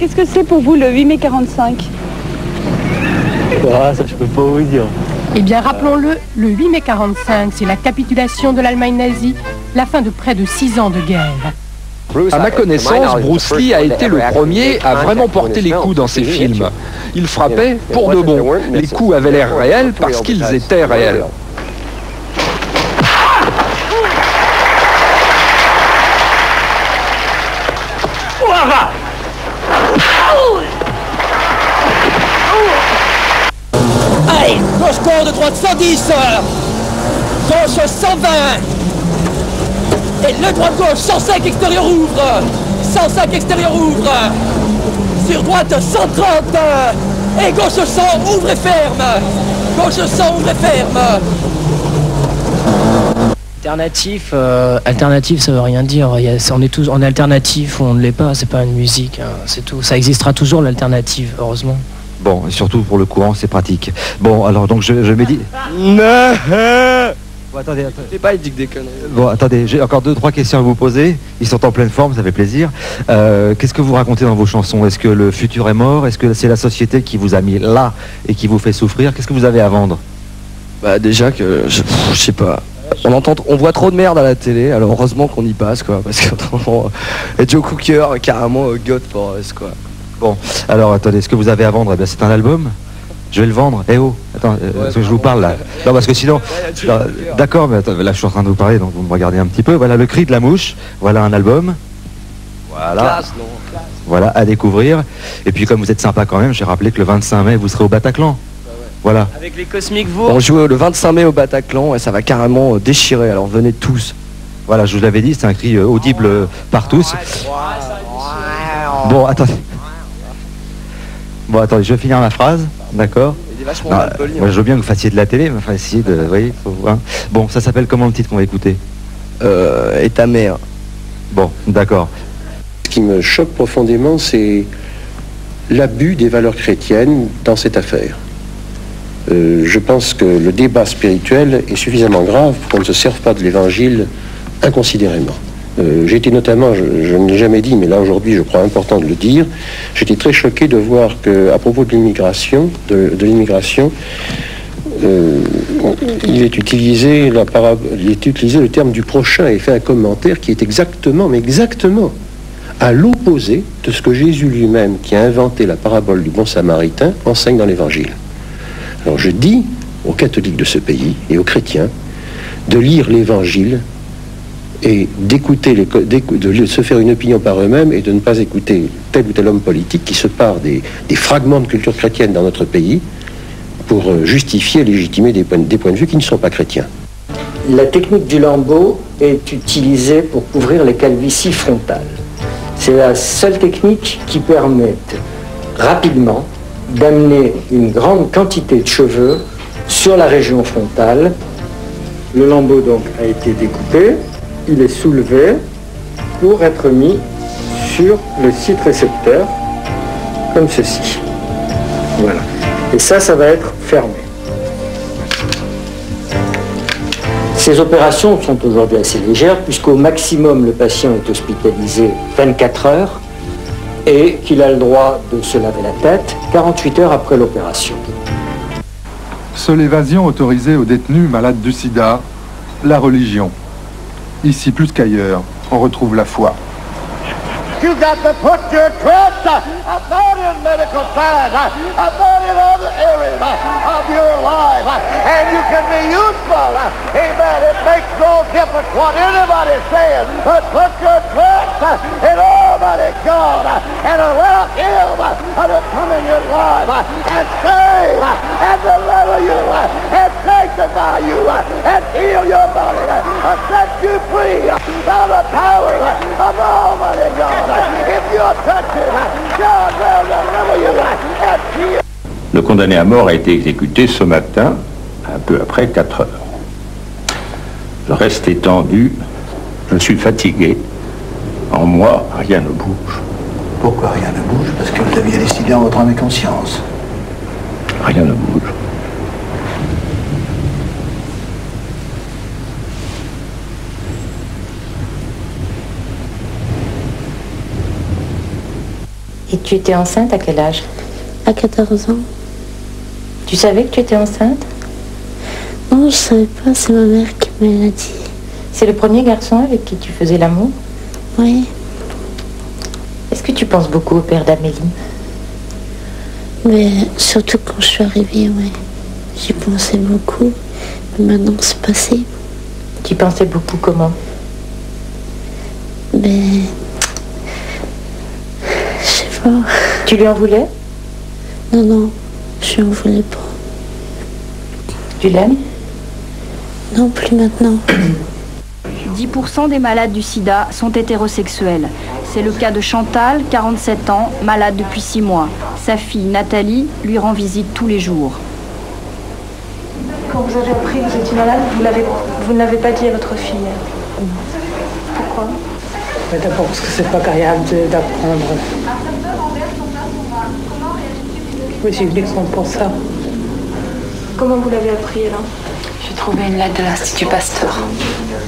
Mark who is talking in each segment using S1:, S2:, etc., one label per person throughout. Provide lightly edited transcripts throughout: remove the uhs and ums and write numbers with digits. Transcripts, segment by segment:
S1: qu'est-ce que c'est pour vous le 8 mai 45?
S2: Ah, ça je peux pas vous dire.
S3: Eh bien, rappelons-le, le 8 mai 45, c'est la capitulation de l'Allemagne nazie, la fin de près de 6 ans de guerre.
S4: À ma connaissance, Bruce Lee a été le premier à vraiment porter les coups dans ses films. Il frappait pour de bon. Les coups avaient l'air réels parce qu'ils étaient réels.
S5: Allez, gauche court de droite 110, gauche 120, et le droite-gauche 105 extérieur ouvre, 105 extérieur ouvre, sur droite 130, et gauche 100 ouvre et ferme, gauche 100 ouvre et ferme.
S6: Alternatif, ça veut rien dire. On est tous en alternatif ou on ne l'est pas. C'est pas une musique, hein, c'est tout. Ça existera toujours l'alternative, heureusement.
S7: Bon, et surtout pour le courant, c'est pratique. Bon, alors donc je me dis. Bon, attendez.
S2: C'est pas, il dit que des conneries.
S7: Bon, attendez, j'ai encore 2-3 questions à vous poser. Ils sont en pleine forme, ça fait plaisir. Qu'est-ce que vous racontez dans vos chansons? Est-ce que le futur est mort? Est-ce que c'est la société qui vous a mis là et qui vous fait souffrir? Qu'est-ce que vous avez à vendre?
S2: Bah déjà que je sais pas. On voit trop de merde à la télé, alors heureusement qu'on y passe quoi, parce que et Joe Cooker carrément God for Us quoi.
S7: Bon, alors attendez, ce que vous avez à vendre, eh bien, c'est un album. Je vais le vendre. Eh oh, attends, parce que je vous parle là. Non, parce que sinon, d'accord, mais attends, là je suis en train de vous parler, donc vous me regardez un petit peu. Voilà le cri de la mouche. Voilà un album. Voilà.
S2: Classe, non.
S7: Voilà, à découvrir. Et puis comme vous êtes sympa quand même, j'ai rappelé que le 25 mai, vous serez au Bataclan. Voilà.
S6: Avec les Cosmic Vour.
S2: On joue le 25 mai au Bataclan et ça va carrément déchirer, alors venez tous.
S7: Voilà, je vous l'avais dit, c'est un cri audible par tous. Bon, attendez. Bon, attendez, je vais finir ma phrase, d'accord? Moi, je veux bien que vous fassiez de la télé, mais enfin, essayez de... Vous voyez, hein. Bon, ça s'appelle comment le titre qu'on va écouter?
S2: Et ta mère.
S7: Bon, d'accord.
S8: Ce qui me choque profondément, c'est l'abus des valeurs chrétiennes dans cette affaire. Je pense que le débat spirituel est suffisamment grave pour qu'on ne se serve pas de l'évangile inconsidérément. J'ai été notamment, je ne l'ai jamais dit, mais là aujourd'hui je crois important de le dire, j'étais très choqué de voir qu'à propos de l'immigration, il est utilisé le terme du prochain et fait un commentaire qui est exactement à l'opposé de ce que Jésus lui-même, qui a inventé la parabole du bon samaritain, enseigne dans l'évangile. Alors je dis aux catholiques de ce pays et aux chrétiens de lire l'évangile et de se faire une opinion par eux-mêmes et de ne pas écouter tel ou tel homme politique qui se part des fragments de culture chrétienne dans notre pays pour justifier et légitimer des points de vue qui ne sont pas chrétiens.
S9: La technique du lambeau est utilisée pour couvrir les calvities frontales. C'est la seule technique qui permet rapidement d'amener une grande quantité de cheveux sur la région frontale. Le lambeau donc a été découpé, il est soulevé pour être mis sur le site récepteur, comme ceci. Voilà. Et ça va être fermé. Ces opérations sont aujourd'hui assez légères, puisqu'au maximum le patient est hospitalisé 24 heures et qu'il a le droit de se laver la tête 48 heures après l'opération.
S10: Seule évasion autorisée aux détenus malades du sida, la religion. Ici plus qu'ailleurs, on retrouve la foi.
S11: You got to put your trust not in medical science, not in other areas of your life, and you can be useful. Amen. It makes no difference what anybody says, but put your trust in Almighty God and allow Him to come in your life and save and deliver you and sanctify you and heal your body and set you free by the power of Almighty God.
S12: Le condamné à mort a été exécuté ce matin, un peu après 4 heures. Le reste est tendu, je suis fatigué. En moi, rien ne bouge.
S13: Pourquoi rien ne bouge? Parce que vous aviez décidé en votre âme et conscience.
S12: Rien ne bouge.
S14: Et tu étais enceinte à quel âge?
S15: À 14 ans.
S14: Tu savais que tu étais enceinte?
S15: Non, je savais pas, c'est ma mère qui me l'a dit.
S14: C'est le premier garçon avec qui tu faisais l'amour?
S15: Oui.
S14: Est-ce que tu penses beaucoup au père d'Amélie?
S15: Mais surtout quand je suis arrivée, oui. J'y pensais beaucoup. Mais maintenant, c'est passé.
S14: Tu pensais beaucoup comment?
S15: Mais... je sais pas.
S14: Tu lui en voulais?
S15: Non, non, je lui en voulais pas.
S14: Tu l'aimes?
S15: Non, plus maintenant.
S16: 10% des malades du sida sont hétérosexuels. C'est le cas de Chantal, 47 ans, malade depuis 6 mois. Sa fille, Nathalie, lui rend visite tous les jours.
S17: Quand vous avez appris que vous étiez malade, vous ne l'avez pas dit à votre fille? Non. Pourquoi?
S18: D'abord parce que c'est pas agréable d'apprendre. Oui, j'ai eu l'exemple pour ça.
S17: Comment vous l'avez appris, là?
S19: J'ai trouvé une lettre de l'Institut Pasteur.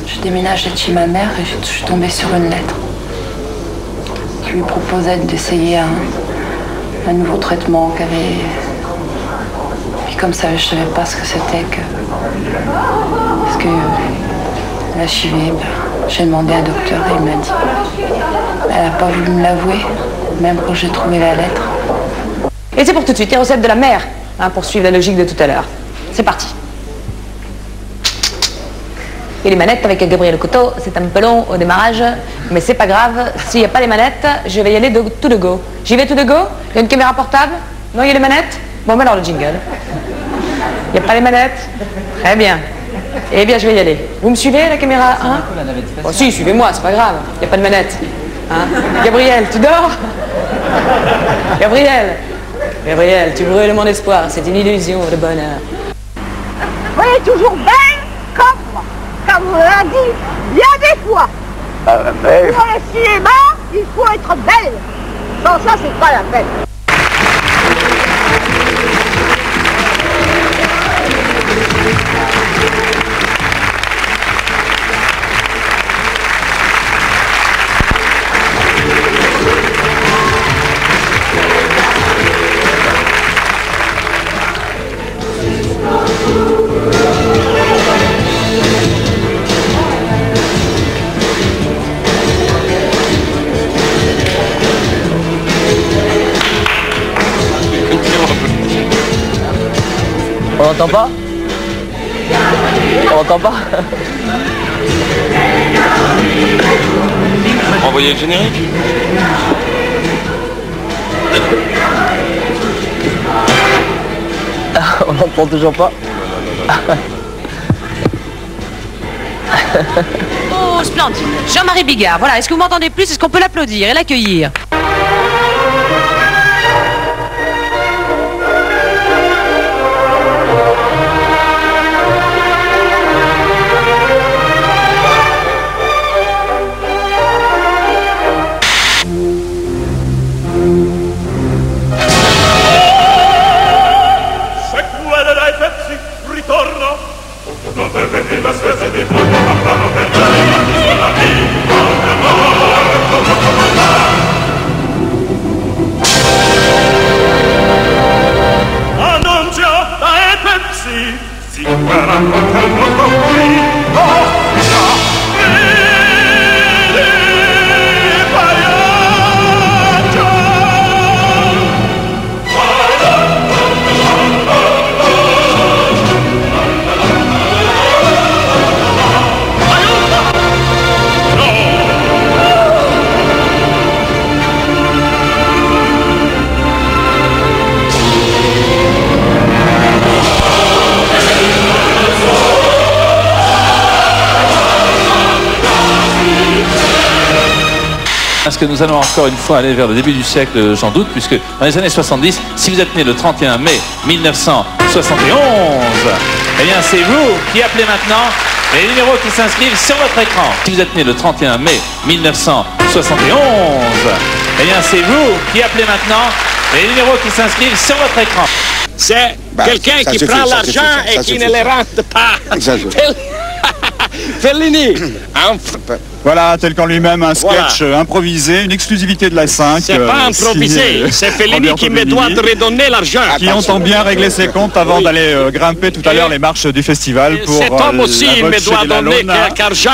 S19: Je déménageais de chez ma mère et je suis tombée sur une lettre qui lui proposait d'essayer un nouveau traitement qu'elle avait. Puis comme ça, je savais pas ce que c'était que. Parce que l'HIV, j'ai demandé à un docteur et il m'a dit. Elle n'a pas voulu me l'avouer, même quand j'ai trouvé la lettre.
S20: Et c'est pour tout de suite, les recettes de la mère, hein, pour suivre la logique de tout à l'heure. C'est parti. Et les manettes avec Gabriel Couteau, c'est un peu long au démarrage, mais c'est pas grave. S'il n'y a pas les manettes, je vais y aller tout de go. J'y vais tout de go? Il y a une caméra portable? Non, il y a les manettes? Bon, ben alors le jingle. Il n'y a pas les manettes? Très bien. Eh bien, je vais y aller. Vous me suivez, la caméra 1? Oh si, suivez-moi, c'est pas grave. Il n'y a pas de manette. Hein? Gabriel, tu dors? Gabriel, tu brûles mon espoir. C'est une illusion de bonheur.
S11: Soyez toujours belle comme moi. Comme on l'a dit bien des fois.
S12: Mais...
S11: Pour le cinéma, il faut être belle. Sans ça, c'est pas la peine.
S2: On n'entend pas? On n'entend pas?
S21: Envoyez le générique.
S2: On n'entend toujours pas.
S20: Oh, splendide. Jean-Marie Bigard, voilà. Est-ce que vous m'entendez plus? Est-ce qu'on peut l'applaudir et l'accueillir?
S21: Parce que nous allons encore une fois aller vers le début du siècle, j'en doute, puisque dans les années 70, si vous êtes né le 31 mai 1971, eh bien c'est vous qui appelez maintenant les numéros qui s'inscrivent sur votre écran. Si vous êtes né le 31 mai 1971, eh bien c'est vous qui appelez maintenant les numéros qui s'inscrivent sur votre écran.
S22: C'est quelqu'un qui prend l'argent et qui ne le rentre pas. Fellini,
S1: Voilà, tel qu'en lui-même, un sketch improvisé, une exclusivité de la 5.
S22: C'est pas improvisé, c'est Fellini qui me doit redonner l'argent.
S1: Qui entend bien régler ses comptes avant d'aller grimper tout à l'heure les marches du festival pour
S22: cet homme aussi, il me doit donner quelque argent.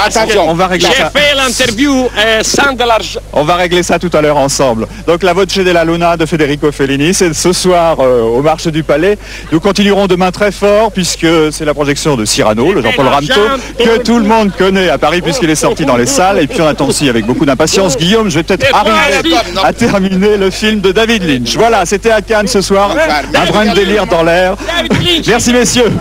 S1: Attention, on va régler ça.
S22: J'ai fait l'interview sans de l'argent.
S1: On va régler ça tout à l'heure ensemble. Donc la Voce della Luna de Federico Fellini, c'est ce soir aux Marches du Palais. Nous continuerons demain très fort puisque c'est la projection de Cyrano, le Jean-Paul Ramteau, que tout le monde connaît à Paris puisqu'il est sorti dans les salles. Et puis on attend aussi avec beaucoup d'impatience. Guillaume, je vais peut-être arriver à terminer le film de David Lynch. Voilà, c'était à Cannes ce soir. Un brin de délire dans l'air. Merci messieurs.